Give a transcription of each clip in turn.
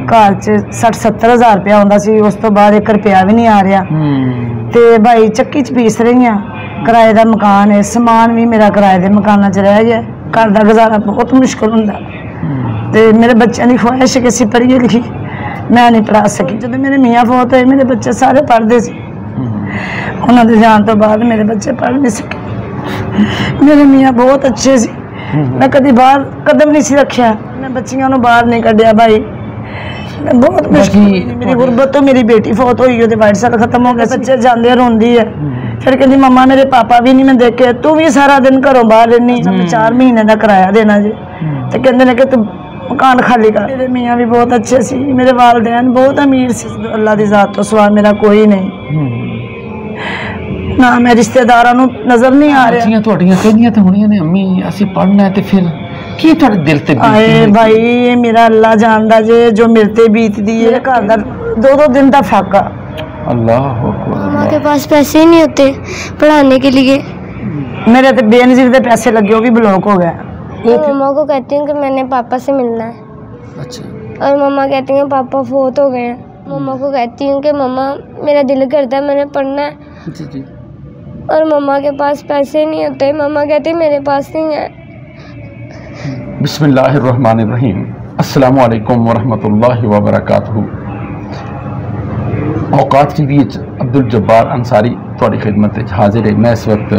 घर च 60-70 हज़ार रुपया आउंदा सी, उस तो बाद 1 रुपया भी नहीं आ रहा। ते भाई चक्की च पीस रही हाँ, किराए का मकान है, समान भी मेरा किराए के मकाना च रह गया, घर का गुजारा बहुत मुश्किल होंदा। ते मेरे बच्चों की ख्वाहिश है कि असीं पढ़िए लिखी, मैं नहीं पढ़ा सकी। जो मेरे मियाँ फौत होए मेरे बच्चे सारे पढ़ते सी, उन्होंने जान तो बाद मेरे बच्चे पढ़ नहीं सके। मेरे मियाँ बहुत अच्छे सी, मैं कभी बाहर कदम नहीं सी रखा, मैं बच्चियों को बाहर नहीं कढ़िया भाई, बहुत मुश्किल। मेरी गुरबत तो मेरी बेटी फौत हुई, वो वाइट साल खत्म हो गया, बच्चे जाते रोंदी है, फिर कहती मम्मा मेरे पापा भी नहीं मैं देखे, तू भी सारा दिन घरों बाहर रहनी, 4 महीने का किराया देना जी, तो कहते हैं कि तू मकान खाली कर। मेरे मियाँ भी बहुत अच्छे सी, मेरे वालदैन बहुत अमीर सी, अल्लाह की जात तो सवा मेरा कोई नहीं ना, मैं रिश्तेदारों नजर नहीं आ रहा। कहदियां तो होनियां ने अम्मी असीं पढ़ना है, ते फिर की तुहाडे दिल ते आए भाई ये मेरा अल्लाह जानदा जे जो मेरे ते बीतदी है, घर दा 2-2 दिन का फाका। अल्लाह अकबर। मामा के पास पैसे ही नहीं होते पढ़ाने के लिए, मेरे तो बेनजीर के पैसे लगे, वो भी ब्लॉक हो गया। मैं मम्मा को कहती हूँ कि मैंने पापा से मिलना है, अच्छा, और मम्मा कहती हैं पापा फौत हो गए हैं। मम्मा को कहती हूँ कि मम्मा मेरा दिल करता है मैंने पढ़ना है, जी जी, और मम्मा के पास पैसे नहीं होते, मम्मा कहती मेरे पास नहीं है। बिस्मिल्लाहिर्रहमानिर्रहीम, अस्सलामु अलैकुम वरहमतुल्लाहि वबरकातुहू। औकात टीवी अब्दुल जब्बार अंसारी तुहाडी खिदमत हाजिर है। मैं इस वक्त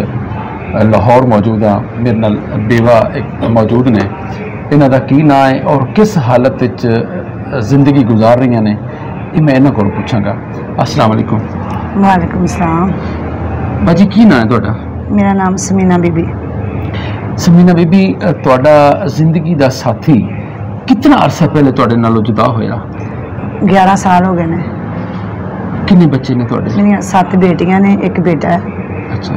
लाहौर मौजूद हाँ, मेरे नाल बेवा एक मौजूद ने, इन्हां दा की नाम है और किस हालत जिंदगी गुजार रही ने, ये मैं इन्हां कोलों पुछांगा। अस्सलाम वालेकुम। वालेकुम सलाम। बाजी की नाम है तुहाडा? मेरा नाम समीना बीबी। समीना बीबी, तुहाडा जिंदगी दा साथी कितना अरसा पहले तुहाडे नालों जुदा होया? 11 साल हो गए ने। कितने बच्चे ने तुहाडे? मेरियां 7 बेटियां ने, 1 बेटा है। अच्छा,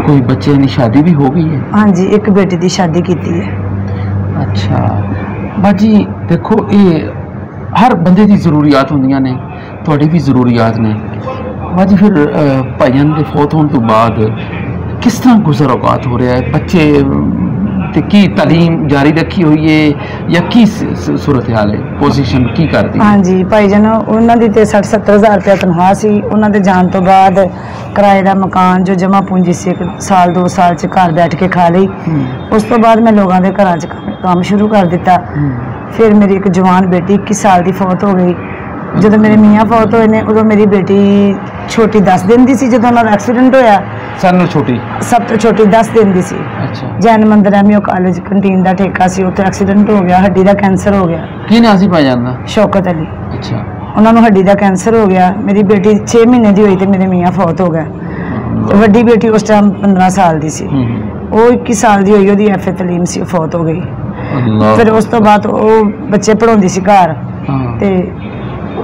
कोई बच्चे की शादी भी हो गई है? हाँ जी, 1 बेटी की शादी की है। अच्छा बाजी, देखो ये हर बंदे की जरूरियात होंदियां ने, तुहाडी भी जरूरियात ने बाजी। फिर भाइयों के फौत होने तो बाद किस तरह गुजर औकात हो रहा है? बच्चे ते की तालीम जारी रखी हुई है या की सूरत हाल है, पोजीशन की करती? हाँ जी भाईजान, उन्होंने तो 60-70 हज़ार रुपया तनख्वाह सी, उन्होंने जान तो बाद किराए का मकान जो जमा पूंजी से 1 साल 2 साल च घर बैठ के खा ली। उस तो बाद मैं लोगों के घर काम शुरू कर दिता। फिर मेरी एक जवान बेटी 21 साल की फौत हो गई। जो मेरे मियाँ फौत होए ने उदों मेरी बेटी छोटी 10 दिन की सी, जो उन्होंने एक्सीडेंट होया। छोटी सब तो छोटी 10 दिन की सी। अच्छा, जैन मंदिर एमओ कॉलेज कंटीन का ठेका सी, उत्थे एक्सीडेंट हो गया, हड्डी का कैंसर हो गया। की नाम सी भाईजान दा? शौकत अली। अच्छा, उन्होंने हड्डी का कैंसर हो गया। मेरी बेटी 6 महीने की हुई तो मेरे मियाँ फौत हो गए। तो वड्डी बेटी उस टाइम 15 साल की सी, वो 21 साल की हुई, वो FA तलीम सी, फौत हो गई। फिर उस तो बाद वो बच्चे पढ़ाउंदी सी घर, ते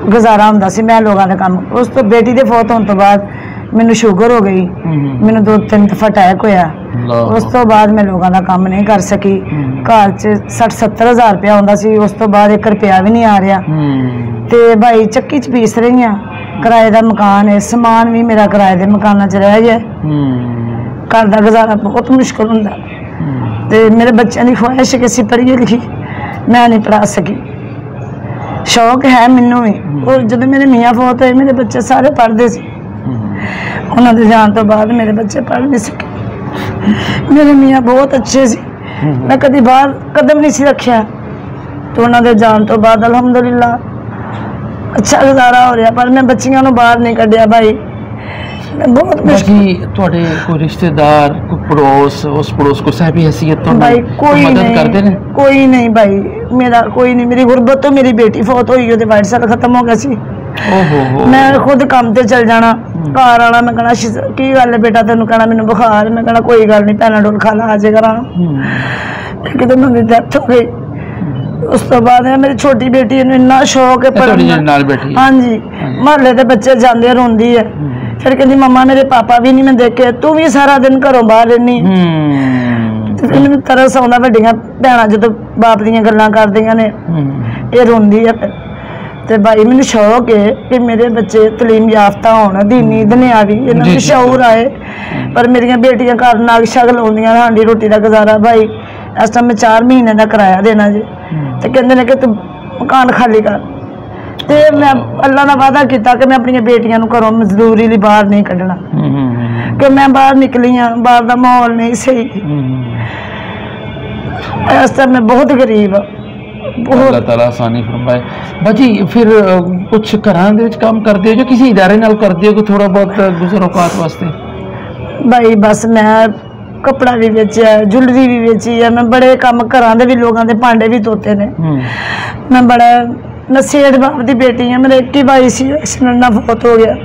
गुजारा होंदा सी, मैं लोगों का काम। उस तो बेटी के फौत होने तो बाद मैनू शुगर हो गई, मैनू 2-3 दफा अटैक होया। उस तो बाद मैं लोगों का काम नहीं कर सकी। घर च 60-70 हज़ार रुपया आउंदा सी, उस तो बाद 1 रुपया भी नहीं आ रहा। ते भाई चक्की च पीस रही हाँ, किराए का मकान है, समान भी मेरा किराए के मकाना च रह गया, घर का गुजारा बहुत मुश्किल होंदा। ते मेरे बच्चों की ख्वाहिश है कि असीं पढ़िए लिखी, मैं नहीं पढ़ा सकी। शौक है मैनू भी, और जो मेरे मियाँ फौत होए मेरे बच्चे सारे पढ़ते सी, उन्होंने जान तो बाद मेरे बच्चे पढ़ नहीं सके। मेरे मियाँ बहुत अच्छे सी, मैं कभी बाहर कदम नहीं सी रखा, तो उन्होंने जान तो बाद अल्हम्दुलिल्लाह अच्छा गुजारा हो रहा, पर मैं बच्चियों को बाहर नहीं कढ़िया भाई, बहुत मुश्किल। तुहाडे कोई रिश्तेदार, कोई पड़ोस, उस पड़ोस को साहबी हैसियत तो भाई कोई मदद नहीं, करते हैं? कोई नहीं भाई, मेरा कोई नहीं। मेरी गुरबत तो मेरी बेटी फौत हुई, वो वाइट साल खत्म हो गया सी। मैं खुद काम ते चल जाना, घर आना, मैं कहना की गल है बेटा, तेन कहना मैनू बुखार, मैं कहना कोई गल नहीं, पैनाडोल खा ला, आ जाएगा। कितने मेरी डेथ हो गई। उस तो बाद मेरी छोटी बेटी इन्ना शौक है पढ़ने। हाँ जी, महल्ले के बच्चे जाते रोंदी है, फिर कहती मम्मा मेरे पापा भी नहीं मैं देखे, तू भी सारा दिन घरों बाहर रहनी। मैनू तरस आउंदा, वड्डियां भैणां जो बाप दियां गल्लां करदियां ने, ये रोंदी है। तो भाई मैनू शौक है कि मेरे बच्चे तलीम याफ्ता होन, दीनी दुनियावी, इन्हां शऊर आए। पर मेरियां बेटियां घर नाग शग लाउंदियां, हांडी रोटी का गुजारा भाई। इस टाइम मैं 4 महीने का किराया देना जी, तो कहते हैं कि तू मकान खाली कर। ਤੇ ਮੈਂ ਅੱਲਾ ਦਾ ਵਾਅਦਾ ਕੀਤਾ ਕਿ ਮੈਂ ਆਪਣੀਆਂ ਬੇਟੀਆਂ ਨੂੰ ਘਰੋਂ ਮਜ਼ਦੂਰੀ ਲਈ ਬਾਹਰ ਨਹੀਂ ਕੱਢਣਾ ਕਿ ਮੈਂ ਬਾਹਰ ਨਿਕਲੀ ਹਾਂ, ਬਾਹਰ ਦਾ ਮਾਹੌਲ ਨਹੀਂ ਸਹੀ। ਇਸ ਟਾਈਮ ਮੈਂ ਬਹੁਤ ਗਰੀਬ ਹਾਂ। ਅੱਲਾਹ ਤਾਲਾ ਆਸਾਨੀ ਫਰਮਾਏ। ਬਾਜੀ ਫਿਰ ਕੁਛ ਘਰਾਂ ਦੇ ਵਿੱਚ ਕੰਮ ਕਰਦੇ ਹੋ ਜਾਂ ਕਿਸੇ ਇਦਾਰੇ ਨਾਲ ਕਰਦੇ ਹੋ ਕਿ ਥੋੜਾ ਬਹੁਤ ਗੁਜ਼ਰ ਔਕਾਤ ਵਾਸਤੇ? ਭਾਈ ਬਸ ਮੈਂ कपड़ा भी बेचिया, ज्वेलरी भी बेची है, मैं बड़े काम घरां दे भी लोगों के भांडे भी धोते ने। मैं बड़ा नसेठ बाप की बेटी है। मेरे 21 भाई सी एक्सीडेंट नाल फौत हो गया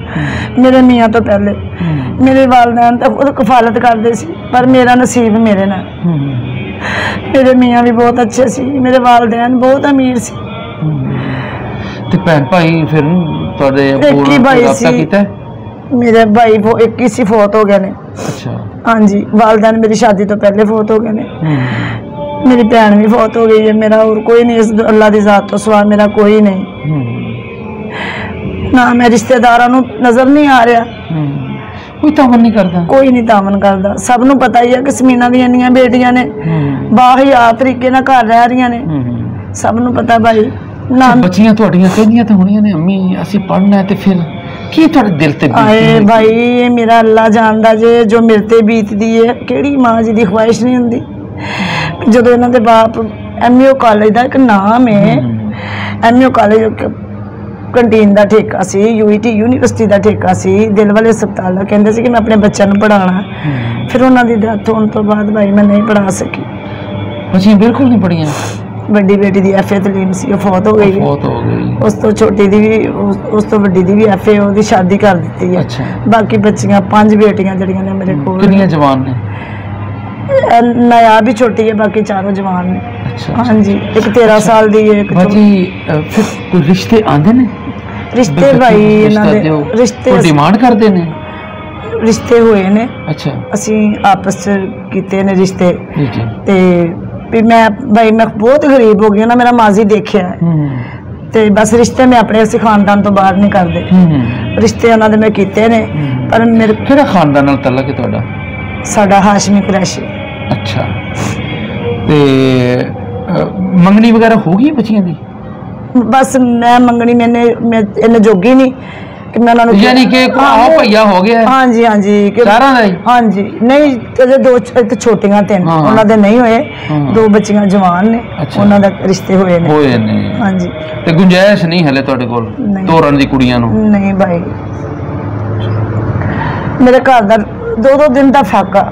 मेरे मियाँ तो पहले। मेरे वालदैन तो खुद कफालत करते सी पर मेरा नसीब मेरे नाल। मेरे मियाँ भी बहुत अच्छे सी, मेरे वालदैन बहुत अमीर सी। ते भैन भाई फिर तुहाडे एक ही भाई सी, मेरे भाई वो एक ही सी फौत हो गए ने। अच्छा। हाँ जी, वालदैन मेरी शादी तो पहले फौत हो गए ने। मेरी भैन भी फौत हो गई है। मेरा और कोई नहीं इस अल्लाह की जात तो सिवा मेरा कोई नहीं। ना मैं रिश्तेदारां नूं नजर नहीं आ रहा, कोई तावन नहीं करता, कोई नहीं तावन करता। सब नूं पता ही है कि समीना दी इन्नियां बेटियां ने बाहिया तरीके नाल घर रह रही ने, सब नूं पता भाई। ना बच्चियां तुहाडियां कहंदियां तो होणियां ने अम्मी असीं पढ़ना है, ते फिर की तुहाडे दिल ते आए भाई ये मेरा अल्लाह जानदा जे जो मेरे ते बीतदी है। किहड़ी मां जी दी ख्वाहिश नहीं हुंदी। जदों इन्हां दे बाप MAO कॉलेज दा एक नाम है, MAO कॉलेज कंटीन का ठेका सी, UET यूनीवर्सिटी का ठेका सी, दिल वाले अस्पताल का कहते सी कि मैं अपने बच्चों को पढ़ाना। फिर उन्होंने डेथ होने तो बाद भाई मैं नहीं पढ़ा सकी। बच्चियां बिल्कुल नहीं पढ़ियां। बड़ी बेटी दी FA तलीम सी, फौत हो गई। उस तो छोटी दी भी उस तो वड्डी दी भी FA ओदी शादी कर दी है। अच्छा। बाकी बच्चियां 5 बेटियां जड़ियां ने मेरे कोल। कितनियां जवान ने? नया भी छोटी है, बाकी चारों जवान ने। अच्छा। हाँ जी, एक 13 साल दी है, एक बाजी फिर कोई रिश्ते आंदे ने? रिश्ते भाई इन्हां दे रिश्ते डिमांड करदे ने? रिश्ते होए ने। अच्छा। असीं आपस च कीते ने रिश्ते। जी जी। ते भी मैं भाई मैं बहुत गरीब हो गई ना, मेरा माजी देखिया है ते बस रिश्ते मैं अपने इस खानदान तो बाहर नहीं करदे। रिश्ते उन्हां दे मैं कीते ने पर मेरे किहड़ा खानदान नाल तल्लक है तुहाडा? साडा हाशमी कुरैशी। अच्छा। ते मंगनी वगैरह हो गई बच्चियां दी? बस मैं मंगनी मैंने इन्ने जोगी नहीं कि मैं उन्होंने यानी कि आ भैया हो गया है। हाँ जी हाँ जी सारा दा ही? हाँ जी नहीं ते दो छोटियां तीन उन्हां दे नहीं होए, 2 बच्चियां जवान ने। अच्छा। उन्हां दा रिश्ते होए ने। होए ने। हाँ जी। ते गुंजाइश नहीं हले तुहाडे कोल तोरण दी कुड़ियां नूं? नहीं भाई मेरे घर दा 2-2 दिन दा फाका।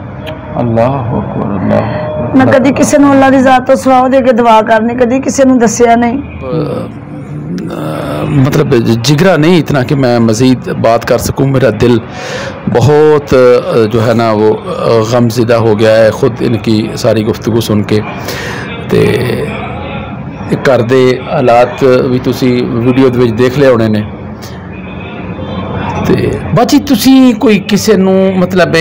अल्लाह अकबर अल्लाह। मैं कदी किसी नूं अल्लाह दी जात तो सवाह दे के दुआ करनी, कदी किसी नूं दस्सिया नहीं। मतलब जिगरा नहीं इतना कि मैं मज़ीद बात कर सकूं। मेरा दिल बहुत जो है ना वो गमज़िदा हो गया है ख़ुद इनकी सारी गुफ्तगू सुन के। ते घर दे हालात भी तुसी वीडियो दे विच देख लिया होने ने। ते बाजी तुसी कोई किसी नूं मतलब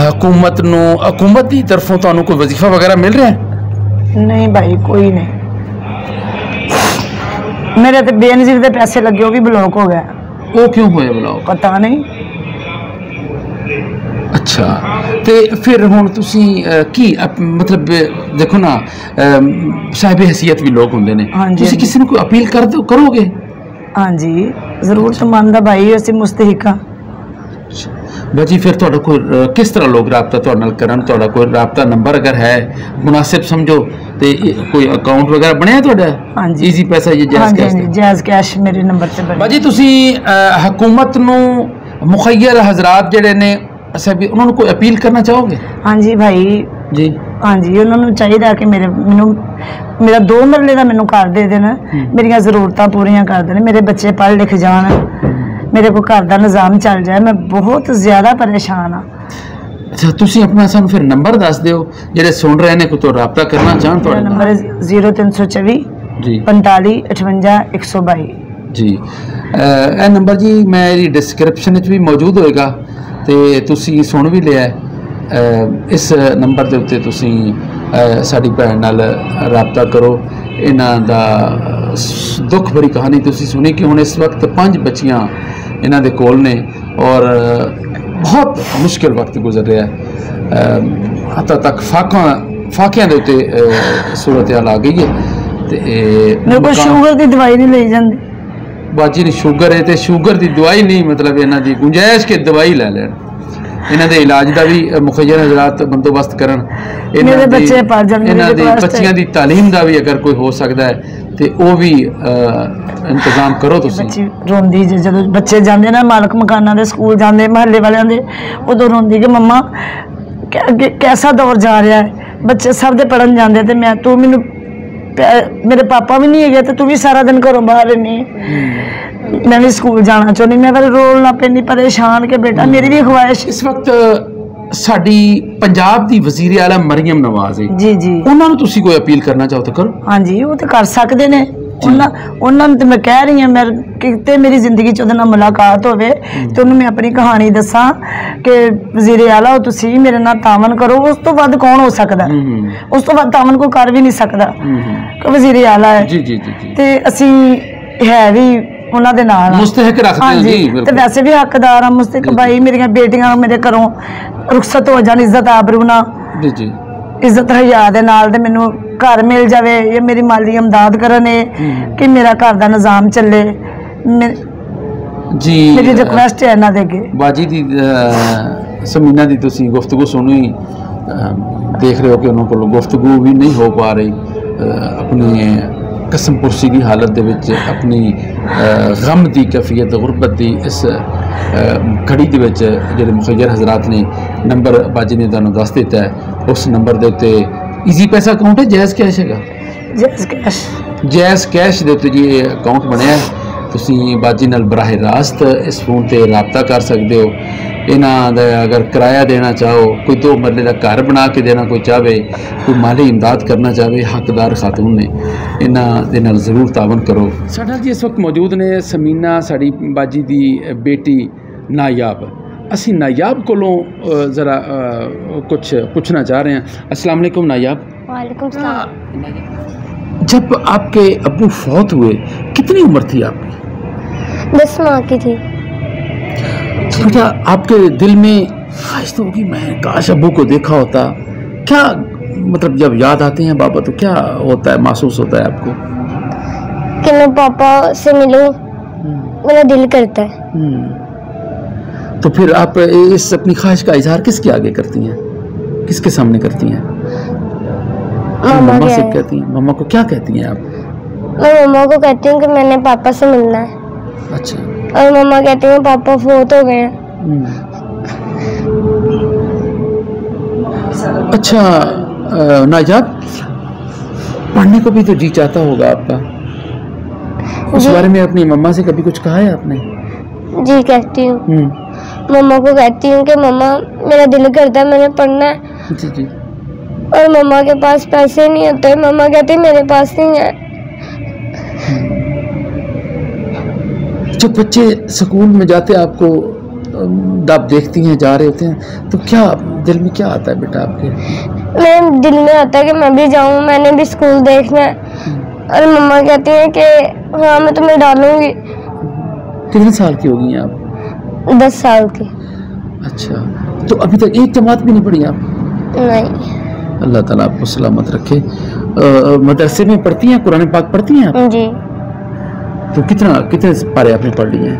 हुकूमत की तरफों तुहानूं कोई वजीफा वगैरह मिल रहा है? नहीं भाई कोई नहीं। मेरे तो बेनजीर के पैसे लगे वो भी ब्लॉक हो गया। वो क्यों होए ब्लॉक? पता नहीं। अच्छा। ते फिर हुण तुसी की मतलब देखो ना साहिब हैसियत भी लोग होंदे ने, तुसी किसी ने कोई अपील करोगे? हाँ जी जरूरतमंद है भाई, असीं मुस्तहिक हां। बाजी फिर तुहाडा कोई किस तरह लोग राबता तुहाडे नाल करन? तुहाडा कोई राबता नंबर अगर है मुनासिब समझो ते कोई अकाउंट वगैरह बनया तुहाडा? हाँ जी। ईजी पैसा या जायज़ कैश? हाँ जी जायज़ कैश मेरे नंबर ते बने। बाजी तुसी हुकूमत नूं मुखय्यर हज़रात जिहड़े ने असा भी उन्होंने कोई अपील करना चाहोगे? हाँ जी भाई जी। हाँ जी उन्होंने चाहिए कि मेरा 2 मरले का मैनू घर दे देना, मेरिया जरूरतां पूरियां कर देना, मेरे बच्चे पढ़ लिख जान, मेरे को घर का निज़ाम चल जाए। मैं बहुत ज़्यादा परेशान हाँ। अच्छा तुसी अपना सानू फिर नंबर दस दिओ जेडे सुन रहे ने कोई तो राबता करना चाहन। मेरा नंबर है 0324 जी 45 58 122 जी। ए नंबर जी मेरी डिस्क्रिप्शन भी मौजूद होएगा ते तुसी सुन भी लिया इस नंबर के उत्ते तुसी साडी भैन नाल राबता करो। इन्हां दा दुख भरी कहानी तुसी सुनी कि हुण इस वक्त 5 बच्चियां इन्हां दे कोल ने और बहुत मुश्किल वक्त गुजर रहा है। हत्ता तक फाकियां दे उत्ते सूरत हाल आ गई है। ते मेरे को शुगर की दवाई नहीं ली जाती। बाजी ने शुगर है तो शुगर की दवाई नहीं मतलब इन्हों की गुंजाइश के दवाई लै लैन इन्हों के इलाज का भी मुखैर हजरात बंदोबस्त करन मेरे बच्चे पढ़ जान इन्हों के बच्चियों की तालीम का भी अगर कोई हो सकता है तो वह भी इंतजाम करो तुसीं। बच्ची रोंदी जो बच्चे जाते ना मालक मकाना दे स्कूल जाते महल्ले वाले दे उदों रोंदी कि मम्मा कैसा दौर जा रहा है बच्चे सब दे पढ़न जाते तो मैं तू मैनू मेरे पापा भी नहीं है तो तू भी सारा दिन घरों बाहर रहनी मैं भी स्कूल जाना चाहनी मैं फिर रोलना पैंदी परेशान के बेटा मेरी भी ख्वाहिश। इस वक्त साडी पंजाब दी वजीर आला मरियम नवाज है जी जी उन्हां नूं तुसीं कोई अपील करना चाहो तो करो। हाँ जी वो तो कर सकते ने उन्होंने तो मैं कह रही हूँ मैं कितने मेरी जिंदगी च उहदे नाल मुलाकात होवे तो उन्होंने मैं अपनी कहानी दसा कि वजीर आला हो तुसीं मेरे नाल तावन करो उस तो वध कौन हो सकता उस तो वध तावन कोई कर भी नहीं सकता वजीर आला है जी जी जी जी ते असीं है भी उन्हां दे नाल मुस्तहक रखते हैं जी ते वैसे भी हकदार हां मुस्तहक भाई मेरियां बेटियां मेरे घरों रुखसत हो जान इज्जत आबरू नाल जी जी इज्जत हया दे नाल ते मैनू घर मिल जावे या मेरी माली इमदाद करन कि मेरा घर दा निज़ाम चले जी मेरी रिक्वेस्ट है इन्हां दे अगे बाजी दी समीना दी तुसीं गुफ्तगू सुनी देख रहे हो कि उन्होंने को गुफ्तगू भी नहीं हो पा रही अपनी कसम पुरसी की हालत दे विच अपनी गम की कैफियत गुरबत की इस घड़ी दे विच जिहड़े मुखैर हजरात ने नंबर बाजी ने तुहानूं दस दिता है उस नंबर के उत्ते ईजी पैसा अकाउंट है जायज़ कैश है जायज़ कैश के उत्ते जी अकाउंट बनया तुसीं बाजी नाल बराह रास्त इस फोन ते राबता कर सकते हो। इन्हां दा अगर किराया देना चाहो कोई 2 मरले का घर बना के देना कोई चाहे कोई माली इमदाद करना चाहे हकदार खातून ने इन्हां दे नाल जरूर तावन करो। साडा जी इस वक्त मौजूद ने समीना साड़ी बाजी दी बेटी नायाब असी नायाब कोलों ज़रा कुछ पूछना चाह रहे हैं। अस्सलाम वालेकुम नायाब। वालेकुम सलाम। जब आपके अब्बू फौत हुए कितनी उम्र थी आपकी? 10 माह की थी। बेटा आपके दिल में ख्वाहिश तो होगी मैं काश अब्बू को देखा होता क्या मतलब जब याद आते हैं बाबा तो क्या होता है महसूस होता है आपको? कि मैं पापा से मिलूं मेरा दिल करता है। तो फिर आप इस अपनी ख्वाहिश का इजहार किसके आगे करती हैं किसके सामने करती हैं? मम्मा से कहती हैं। मम्मा को क्या कहती हैं आप? मैं मम्मा को कहती हूँ कि मैंने पापा से मिलना है। अच्छा। और मम्मा कहती हैं पापा फौत हो गए हैं। अच्छा नाजाब पढ़ने को भी तो जी चाहता होगा आपका उस बारे में अपनी मम्मा से कभी कुछ कहा है आपने? जी कहती हूँ। मम्मा को कहती हूँ कि मम्मा मेरा दिल करता है मैंने पढ़ना है। जी जी। और मम्मा के पास पैसे नहीं होते मम्मा कहती मेरे पास नहीं है। जब बच्चे स्कूल में जाते आपको आप देखती हैं जा रहे होते हैं तो क्या दिल में क्या आता है बेटा आपके? मेरे दिल में आता है कि मैं भी जाऊँ मैंने भी स्कूल देखना है। और मम्मा कहती हैं कि हाँ मैं तुम्हें डालूंगी। कितने साल की हो गई हैं आप? 10 साल की। अच्छा तो अभी तक एक जमात भी नहीं पढ़ी आप? नहीं। अल्लाह ताला आपको सलामत रखे। मदरसे में पढ़ती हैं कुरान पाक पढ़ती हैं आप? जी। तो कितने पारे आपने पढ़ लिए हैं?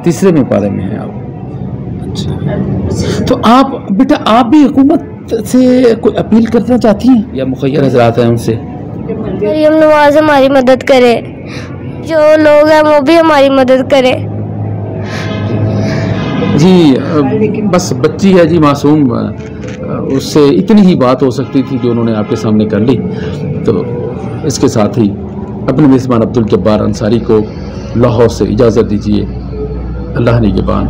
तीसरे में पारे में हैं आप। अच्छा तो आप बेटा आप भी हुकूमत से कोई अपील करना चाहती हैं या मुखैर हजरात हैं उनसे? मरियम नवाज हमारी मदद करे जो लोग हैं वो भी हमारी मदद करे। जी बस बच्ची है जी मासूम उससे इतनी ही बात हो सकती थी जो उन्होंने आपके सामने कर ली। तो इसके साथ ही अपने मेज़बान अब्दुल जब्बार अंसारी को लाहौर से इजाज़त दीजिए। अल्लाह निगहबान।